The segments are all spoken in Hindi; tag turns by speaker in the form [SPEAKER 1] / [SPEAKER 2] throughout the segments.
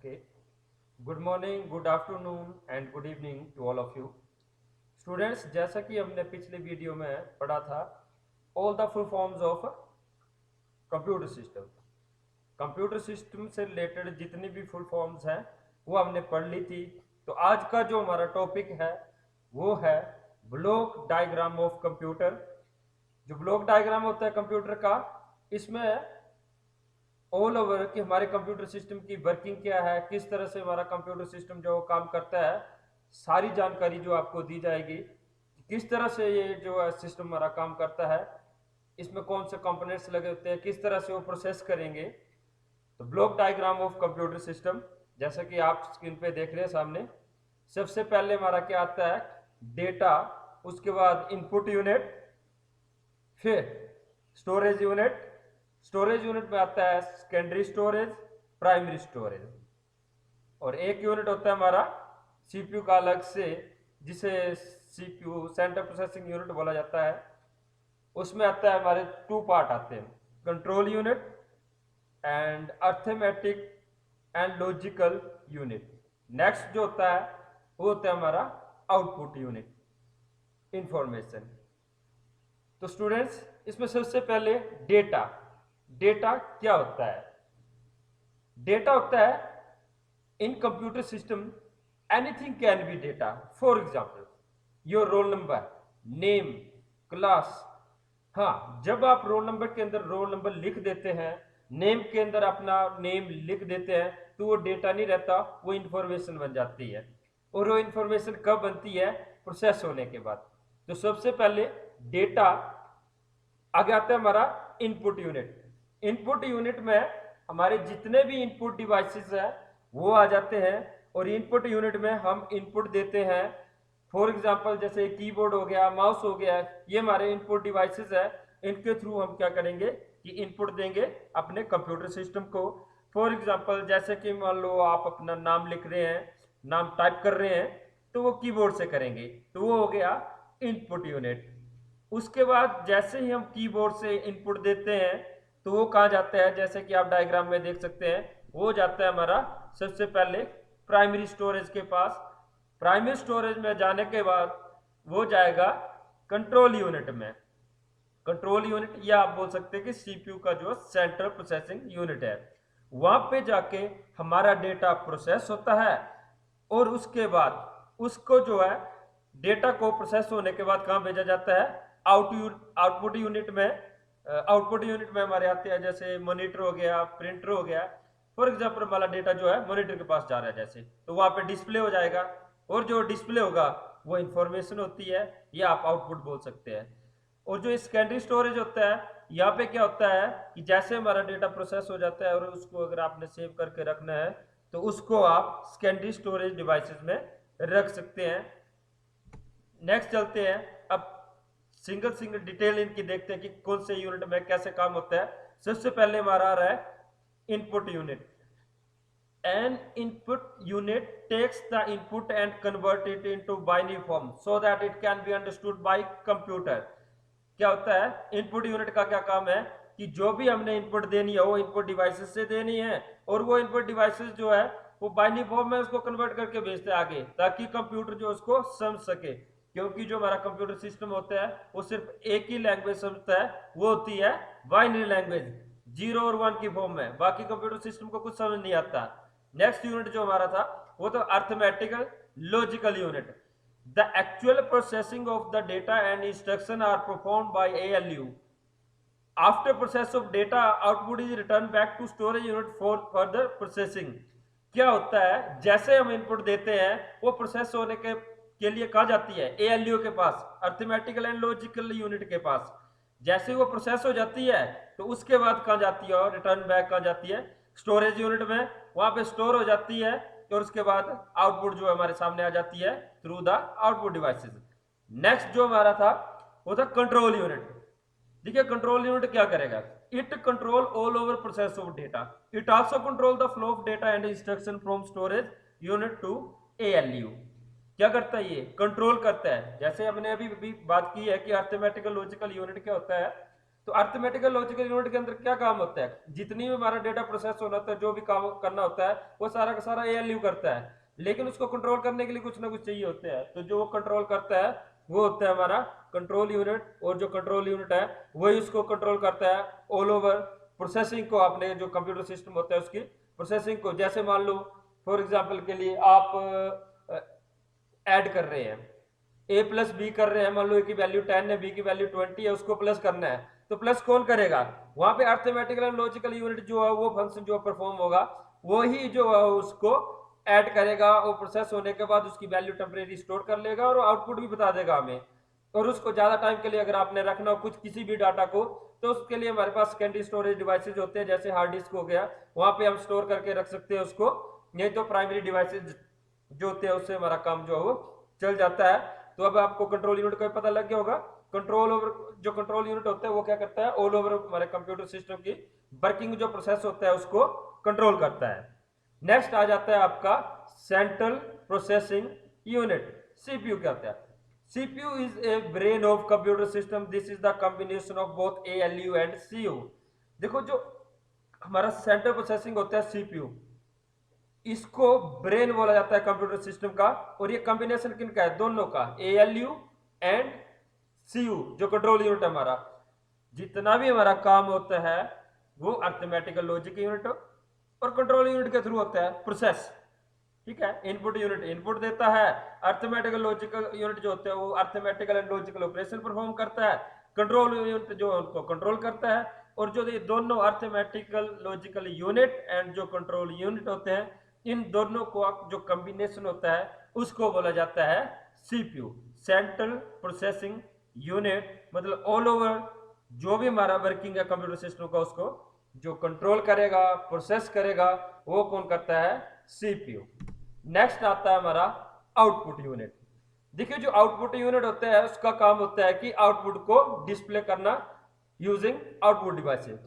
[SPEAKER 1] Okay. Good morning, good afternoon and good evening to all of you. Students, जैसा कि हमने पिछले वीडियो में पढ़ा था all the full forms of computer system. Computer system से रिलेटेड जितनी भी फुल फॉर्म्स हैं वो हमने पढ़ ली थी। तो आज का जो हमारा टॉपिक है वो है ब्लॉक डायग्राम ऑफ कंप्यूटर। जो ब्लॉक डायग्राम होता है कंप्यूटर का, इसमें ऑल ओवर कि हमारे कंप्यूटर सिस्टम की वर्किंग क्या है, किस तरह से हमारा कंप्यूटर सिस्टम जो काम करता है, सारी जानकारी जो आपको दी जाएगी। किस तरह से ये जो सिस्टम हमारा काम करता है, इसमें कौन से कंपोनेंट्स लगे होते हैं, किस तरह से वो प्रोसेस करेंगे। तो block diagram of computer system जैसा कि आप स्क्रीन पे देख रहे हैं सामने, सबसे पहले हमारा क्या आता है, डेटा, उसके बाद इनपुट यूनिट, फिर स्टोरेज यूनिट। स्टोरेज यूनिट में आता है सेकेंडरी स्टोरेज, प्राइमरी स्टोरेज, और एक यूनिट होता है हमारा सीपीयू का अलग से, जिसे सीपीयू सेंट्रल प्रोसेसिंग यूनिट बोला जाता है। उसमें आता है हमारे टू पार्ट आते हैं, control unit and arithmetic and logical unit. Next जो होता है वो होता है हमारा आउटपुट यूनिट, इंफॉर्मेशन। तो स्टूडेंट्स, इसमें सबसे पहले डेटा। डेटा क्या होता है? डेटा होता है इन computer system anything can be data. For example your roll number, name, class. हाँ, जब आप रोल नंबर के अंदर रोल नंबर लिख देते हैं, नेम के अंदर अपना नेम लिख देते हैं, तो वो डेटा नहीं रहता, वो इंफॉर्मेशन बन जाती है। और वो इंफॉर्मेशन कब बनती है? प्रोसेस होने के बाद। तो सबसे पहले डेटा आगे आता है हमारा इनपुट यूनिट। इनपुट यूनिट में हमारे जितने भी इनपुट डिवाइसेस हैं वो आ जाते हैं, और इनपुट यूनिट में हम इनपुट देते हैं। फॉर एग्जांपल जैसे कीबोर्ड हो गया, माउस हो गया, ये हमारे इनपुट डिवाइसेस है। इनके थ्रू हम क्या करेंगे कि इनपुट देंगे अपने कंप्यूटर सिस्टम को। फॉर एग्जांपल जैसे कि मान लो आप अपना नाम लिख रहे हैं, नाम टाइप कर रहे हैं, तो वो कीबोर्ड से करेंगे, तो वो हो गया इनपुट यूनिट। उसके बाद जैसे ही हम कीबोर्ड से इनपुट देते हैं तो वो कहाँ जाता है, जैसे कि आप डायग्राम में देख सकते हैं, वो जाता है हमारा सबसे पहले प्राइमरी स्टोरेज के पास। प्राइमरी स्टोरेज में जाने के बाद वो जाएगा कंट्रोल यूनिट में। कंट्रोल यूनिट, या आप बोल सकते हैं कि सीपीयू का जो सेंट्रल प्रोसेसिंग यूनिट है, वहां पे जाके हमारा डेटा प्रोसेस होता है। और उसके बाद उसको जो है डेटा को प्रोसेस होने के बाद कहाँ भेजा जाता है? आउटपुट यूनिट में। आउटपुट यूनिट में हमारे आते हैं जैसे मॉनिटर हो गया, प्रिंटर हो गया। फॉर एग्जाम्पल हमारा डेटा जो है मॉनिटर के पास जा रहा है जैसे, तो वहां पे डिस्प्ले हो जाएगा, और जो डिस्प्ले होगा वो इंफॉर्मेशन होती है, या आप आउटपुट बोल सकते हैं। और जो सेकेंडरी स्टोरेज होता है, यहाँ पे क्या होता है कि जैसे हमारा डेटा प्रोसेस हो जाता है और उसको अगर आपने सेव करके रखना है तो उसको आप सेकेंडरी स्टोरेज डिवाइसेस में रख सकते हैं। नेक्स्ट चलते हैं, अब सिंगल सिंगल डिटेल इनकी देखते हैं कि कौन से यूनिट में कैसे काम होता है। सबसे पहले हमारा आ रहा है input unit. An input unit takes the input and convert it into binary form so that it can be understood by computer। क्या होता है? इनपुट यूनिट का क्या काम है कि जो भी हमने इनपुट देनी है वो इनपुट डिवाइसेस से देनी है, और वो इनपुट डिवाइसेस जो है वो बाइनरी फॉर्म में उसको कन्वर्ट करके भेजते हैं आगे, ताकि कंप्यूटर जो उसको समझ सके। क्योंकि जो हमारा कंप्यूटर सिस्टम होता है वो सिर्फ एक ही लैंग्वेज समझता है, वो होती है बाइनरी लैंग्वेज, 0 और 1 की फॉर्म में। बाकी कंप्यूटर सिस्टम को कुछ समझ नहीं आता। नेक्स्ट यूनिट जो हमारा था वो तो arithmetical logical unit. The actual processing of the data and instruction are performed by ALU. After process of data, output is returned back to storage unit for further processing। क्या होता है, जैसे हम इनपुट देते हैं वो प्रोसेस होने के लिए कहा जाती है ALU के पास, अर्थमेटिकल एंड लॉजिकल यूनिट के पास। जैसे वो प्रोसेस हो जाती है तो उसके बाद कहाँ जाती है, और रिटर्न बैक कहाँ जाती है? स्टोरेज यूनिट में। वहां पे स्टोर हो जाती है, और उसके बाद आउटपुट जो हमारे सामने आ जाती है through the output devices. Next जो हमारा था वो था कंट्रोल यूनिट। देखिए कंट्रोल यूनिट क्या करेगा, it control all over process of data. It also control the flow of data and instruction from storage unit to ALU। क्या करता है? ये कंट्रोल करता है। जैसे हमने अभी बात की है कि अर्थमेटिकल लॉजिकल यूनिट क्या होता है, तो अर्थमेटिकल लॉजिकल यूनिट के अंदर क्या काम होता है, जितनी भी हमारा डेटा प्रोसेस होना होता है, जो भी काम करना होता है, वो सारा का सारा एएलयू करता है, लेकिन उसको कंट्रोल करने के लिए कुछ ना कुछ चाहिए होते हैं, तो जो वो कंट्रोल करता है वो होता है हमारा कंट्रोल यूनिट, और जो कंट्रोल यूनिट है वही उसको कंट्रोल करता है ऑल ओवर प्रोसेसिंग को, आपने जो कंप्यूटर सिस्टम होता है उसकी प्रोसेसिंग को। जैसे मान लो फॉर एग्जाम्पल के लिए आप ऐड कर रहे हैं, ए प्लस बी कर रहे हैं, मान लो ए की वैल्यू 10 है, बी की वैल्यू 20 है, उसको प्लस करना है, तो प्लस कौन करेगा, वहां पे अर्थमेटिकल एंड लॉजिकल यूनिट जो है वो फंक्शन जो परफॉर्म होगा वही जो है उसको ऐड करेगा, और प्रोसेस होने के बाद उसकी वैल्यू टेम्परेरी स्टोर कर लेगा और आउटपुट भी बता देगा हमें। और उसको ज्यादा टाइम के लिए अगर आपने रखना हो कुछ किसी भी डाटा को, तो उसके लिए हमारे पास सेकेंडरी स्टोरेज डिवाइसेज होते हैं, जैसे हार्ड डिस्क हो गया, वहां पे हम स्टोर करके रख सकते हैं उसको, नहीं तो प्राइमरी डिवाइसेज जो होते हैं उससे हमारा काम जो है वो चल जाता है। तो अब आपको कंट्रोल यूनिट का पता लग गया होगा। कंट्रोल ओवर जो कंट्रोल यूनिट होता है वो क्या करता है, ऑल ओवर हमारे कंप्यूटर सिस्टम की वर्किंग जो प्रोसेस होता है उसको कंट्रोल करता है। नेक्स्ट आ जाता है आपका सेंट्रल प्रोसेसिंग यूनिट, सीपीयू क्या होता है। CPU is a brain of computer system. This is the combination of both ALU and CU. देखो जो हमारा सेंट्रल प्रोसेसिंग होता है सीपीयू, इसको ब्रेन बोला जाता है कंप्यूटर सिस्टम का, और ये कॉम्बिनेशन किनका है, दोनों का, ALU एंड CU जो कंट्रोल यूनिट है हमारा। जितना भी हमारा काम होता है वो अर्थमेटिकल लॉजिक यूनिट और कंट्रोल यूनिट के थ्रू होता है प्रोसेस, ठीक है। इनपुट यूनिट इनपुट देता है, अर्थमेटिकल लॉजिकल यूनिट जो होता है वो arithmetical and logical operation perform करता है, कंट्रोल यूनिट जो उनको कंट्रोल करता है। और जो ये दोनों अर्थमेटिकल लॉजिकल यूनिट एंड जो कंट्रोल यूनिट होते हैं, इन दोनों को जो कॉम्बिनेशन होता है उसको बोला जाता है सीपीयू, सेंट्रल प्रोसेसिंग यूनिट। मतलब ऑल ओवर जो भी हमारा वर्किंग है कंप्यूटर सिस्टम का, उसको जो कंट्रोल करेगा प्रोसेस करेगा वो कौन करता है, सीपीयू। नेक्स्ट आता है हमारा आउटपुट यूनिट। देखिए जो आउटपुट यूनिट होता है उसका काम होता है कि आउटपुट को डिस्प्ले करना using output devices.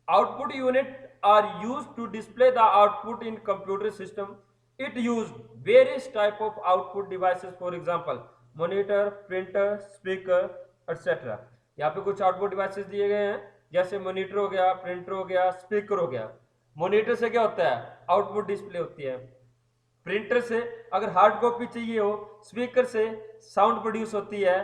[SPEAKER 1] Output unit are used to display the output in computer system. It use various type of output devices, for example monitor, printer, speaker etcetera. यहाँ पे कुछ आउटपुट डिवाइसेस दिए गए हैं, जैसे मॉनिटर हो गया, प्रिंटर हो गया, स्पीकर हो गया। मॉनिटर से क्या होता है, आउटपुट डिस्प्ले होती है। प्रिंटर से अगर हार्ड कॉपी चाहिए हो, स्पीकर से साउंड प्रोड्यूस होती है,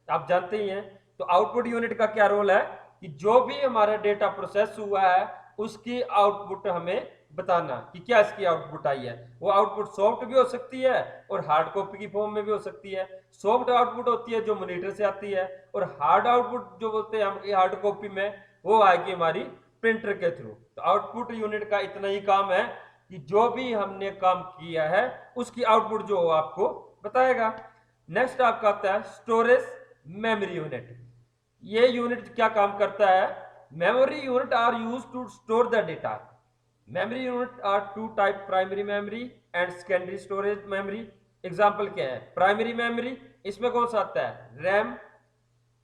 [SPEAKER 1] आप जानते ही हैं। तो आउटपुट यूनिट का क्या रोल है कि जो भी हमारा डेटा प्रोसेस हुआ है उसकी आउटपुट हमें बताना कि क्या इसकी आउटपुट आई है। वो आउटपुट सॉफ्ट भी हो सकती है और हार्ड कॉपी की फॉर्म में भी हो सकती है। सॉफ्ट आउटपुट होती है जो मॉनिटर से आती है, और हार्ड आउटपुट जो बोलते हैं हम हार्ड कॉपी में, वो आएगी हमारी प्रिंटर के थ्रू। तो आउटपुट यूनिट का इतना ही काम है कि जो भी हमने काम किया है उसकी आउटपुट जो आपको बताएगा। नेक्स्ट आपका आता है स्टोरेज मेमोरी यूनिट। ये यूनिट क्या काम करता है, memory unit are used to store the data. Memory unit are two type, primary memory and secondary storage memory. Example क्या है, प्राइमरी मेमोरी, इसमें कौन सा आता है,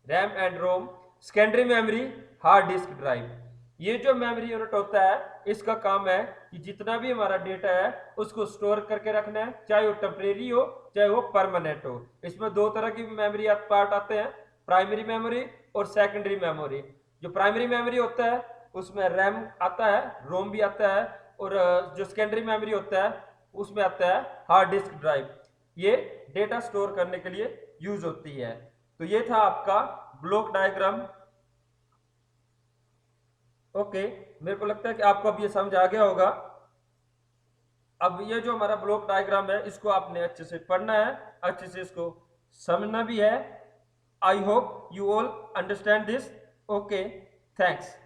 [SPEAKER 1] RAM and ROM. Secondary memory, hard disk drive. ये जो मेमोरी यूनिट होता है इसका काम है कि जितना भी हमारा डेटा है उसको स्टोर करके रखना है, चाहे वो टेम्परेरी हो चाहे वो परमानेंट हो। इसमें दो तरह की मेमोरी पार्ट आते हैं, प्राइमरी मेमोरी और सेकेंडरी मेमोरी। जो प्राइमरी मेमोरी होता है उसमें रैम आता है, रोम भी आता है, और जो सेकेंडरी मेमोरी होता है उसमें आता है हार्ड डिस्क ड्राइव। ये डेटा स्टोर करने के लिए यूज होती है। तो ये था आपका ब्लॉक डायग्राम। ओके, मेरे को लगता है कि आपको अब ये समझ आ गया होगा। अब ये जो हमारा ब्लॉक डायग्राम है इसको आपने अच्छे से पढ़ना है, अच्छे से इसको समझना भी है। I hope you all understand this. Okay, thanks.